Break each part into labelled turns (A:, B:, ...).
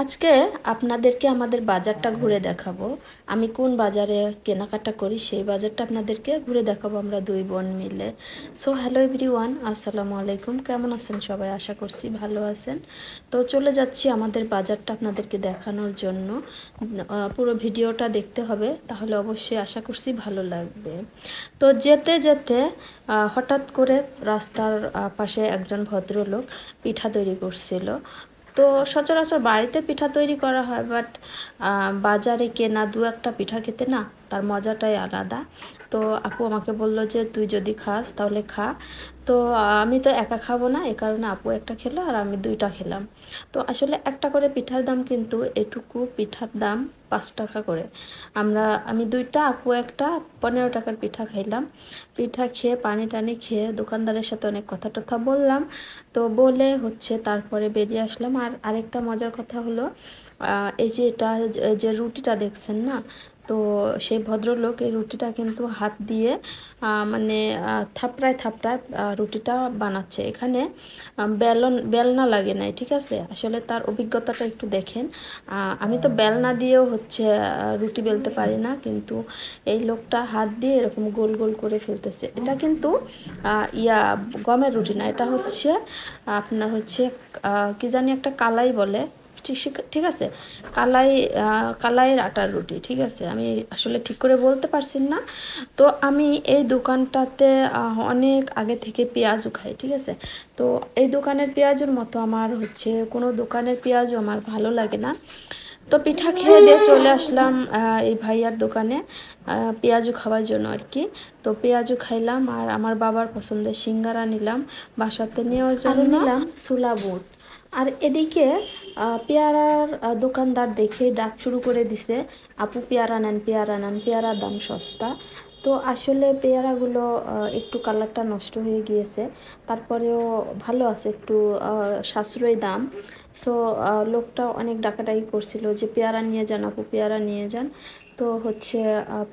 A: আজকে আপনাদেরকে আমাদের বাজারটা ঘুরে দেখাবো। আমি কোন বাজারে কেনাকাটা করি সেই বাজারটা আপনাদেরকে ঘুরে দেখাবো আমরা দুই বোন মিলে। সো হ্যালো এভরিওয়ান, আসসালামু আলাইকুম। কেমন আছেন সবাই? আশা করছি ভালো আছেন। তো চলে যাচ্ছি আমাদের বাজারটা আপনাদেরকে দেখানোর জন্য। পুরো ভিডিওটা দেখতে হবে, তাহলে অবশ্যই আশা করছি ভালো লাগবে। তো যেতে যেতে হঠাৎ করে রাস্তার পাশে একজন ভদ্রলোক পিঠা তৈরি করছিল। তো সচরাচর বাড়িতে পিঠা তৈরি করা হয়, বাট বাজারে কেনা দু একটা পিঠা খেতে না তার মজাটাই আলাদা। তো আপু আমাকে বলল যে তুই যদি খাস তাহলে খা। তো আমি তো একা খাবো না, এ কারণে আপু একটা খেলো আর আমি দুইটা খেলাম। তো আসলে একটা করে পিঠার দাম, কিন্তু এটুকু পিঠার দাম 5 টাকা করে। আমি দুইটা, আপু একটা, 15 টাকার পিঠা খাইলাম। পিঠা খেয়ে পানি টানি খেয়ে দোকানদারের সাথে অনেক কথা টথা বললাম। তো বলে তারপরে বেরিয়ে আসলাম। আর আরেকটা মজার কথা হলো, এই যে এটা যে রুটিটা দেখছেন না, তো সেই ভদ্রলোক এই রুটিটা কিন্তু হাত দিয়ে মানে থাপড়ায় থাপড়ায় রুটিটা বানাচ্ছে। এখানে বেলনা লাগে নাই, ঠিক আছে? আসলে তার অভিজ্ঞতাটা একটু দেখেন। আমি তো বেলনা দিয়েও রুটি বেলতে পারি না, কিন্তু এই লোকটা হাত দিয়ে এরকম গোল গোল করে ফেলতেছে। এটা কিন্তু গমের রুটি না, এটা আপনার কি জানি একটা কালাই বলে, ঠিক আছে? কালাইয়ের আটার রুটি, ঠিক আছে? আমি আসলে ঠিক করে বলতে পারছি না। তো আমি এই দোকানটাতে অনেক আগে থেকে পেঁয়াজও খাই, ঠিক আছে? তো এই দোকানের পেঁয়াজের মতো আমার কোনো দোকানের পেঁয়াজও আমার ভালো লাগে না। তো পিঠা খেয়ে দিয়ে চলে আসলাম এই ভাইয়ার দোকানে পেঁয়াজু খাওয়ার জন্য আর কি। তো পেঁয়াজু খাইলাম আর আমার বাবার পছন্দের সিঙ্গারা নিলাম বাসাতে নেওয়ার জন্য, নিলাম ছোলা বুট। আর এদিকে পেয়ারার দোকানদার দেখে ডাক শুরু করে দিছে, আপু পেয়ারা নেন, পেয়ারা নেন, পেয়ারার দাম সস্তা। তো আসলে পেয়ারাগুলো একটু কালারটা নষ্ট হয়ে গিয়েছে, তারপরেও ভালো আছে, একটু সাশ্রয়ী দাম। সো লোকটা অনেক ডাকাডাকি করছিল যে পেয়ারা নিয়ে যান আপু, পেয়ারা নিয়ে যান। তো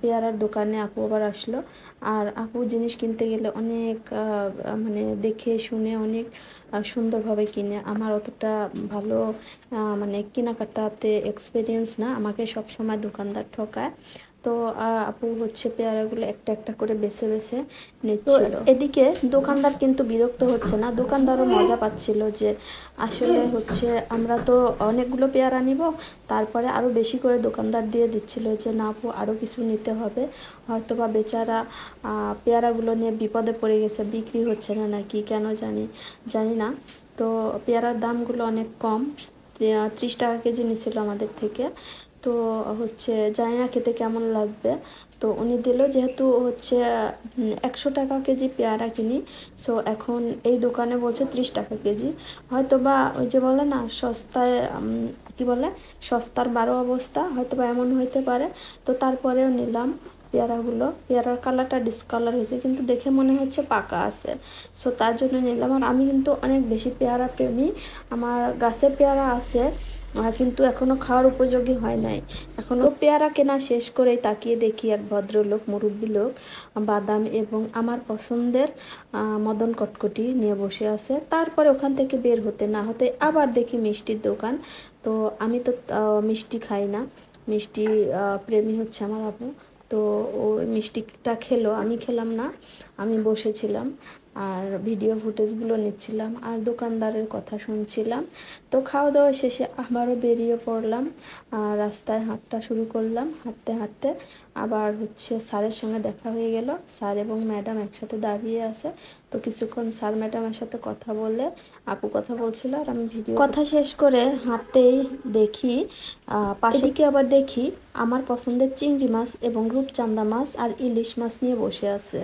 A: পেয়ারার দোকানে আপু আবার আসলো। আর আপু জিনিস কিনতে গেলে অনেক মানে দেখে শুনে অনেক সুন্দরভাবে কিনে। আমার অতটা ভালো মানে কেনাকাটাতে এক্সপিরিয়েন্স না, আমাকে সব সময় দোকানদার ঠকায়। তো আপু পেয়ারাগুলো একটা একটা করে বেছে বেছে নিচ্ছিল। এদিকে দোকানদার কিন্তু বিরক্ত হচ্ছে না, দোকানদারও মজা পাচ্ছিল যে আসলে আমরা তো অনেকগুলো পেয়ারা নিব। তারপরে আরও বেশি করে দোকানদার দিয়ে দিচ্ছিল যে না আপু আরও কিছু নিতে হবে, হয়তো বা বেচারা পেয়ারাগুলো নিয়ে বিপদে পড়ে গেছে, বিক্রি হচ্ছে না নাকি কেন জানি না। তো পেয়ারার দামগুলো অনেক কম, 30 টাকা কেজি নিছিল আমাদের থেকে। তো জানি না খেতে কেমন লাগবে। তো উনি দিল, যেহেতু 100 টাকা কেজি পেয়ারা কিনি, সো এখন এই দোকানে বলছে 30 টাকা কেজি। হয়তো বা ওই যে বলে না সস্তায় কি বলে, সস্তার 12 অবস্থা, হয়তো বা এমন হইতে পারে। তো তারপরেও নিলাম পেয়ারাগুলো। পেয়ারার কালারটা ডিসকালার হয়েছে, কিন্তু দেখে মনে হচ্ছে পাকা আছে, সো তার জন্য নিলাম। আর আমি কিন্তু অনেক বেশি পেয়ারা প্রেমী, আমার গাছে পেয়ারা আছে, কিন্তু এখনো খাওয়ার উপযোগী হয় নাই। এখনো পেয়ারা কেনা শেষ করেই তাকিয়ে দেখি এক ভদ্রলোক, মুরব্বী লোক, বাদাম এবং আমার পছন্দের মদন কটকটি নিয়ে বসে আছে। তারপরে ওখান থেকে বের হতে না হতে আবার দেখি মিষ্টির দোকান। তো আমি তো মিষ্টি খাই না, মিষ্টি প্রেমী আমার আপু। তো ও মিষ্টিটা খেলো, আমি খেলাম না, আমি বসেছিলাম আর ভিডিও ফুটেজগুলো নিচ্ছিলাম আর দোকানদারের কথা শুনছিলাম। তো খাওয়া দাওয়া শেষে আবারও বেরিয়ে পড়লাম, রাস্তায় হাঁটা শুরু করলাম। হাঁটতে হাঁটতে আবার স্যারের সঙ্গে দেখা হয়ে গেল, স্যার এবং ম্যাডাম একসাথে দাঁড়িয়ে আছে। তো কিছুক্ষণ স্যার ম্যাডামের সাথে কথা বলে আপু কথা বলছিল আর আমি ভিডিও কথা শেষ করে হাঁটতেই দেখি পাশে আবার দেখি আমার পছন্দের চিংড়ি মাছ এবং রূপচাঁদা মাছ আর ইলিশ মাছ নিয়ে বসে আছে।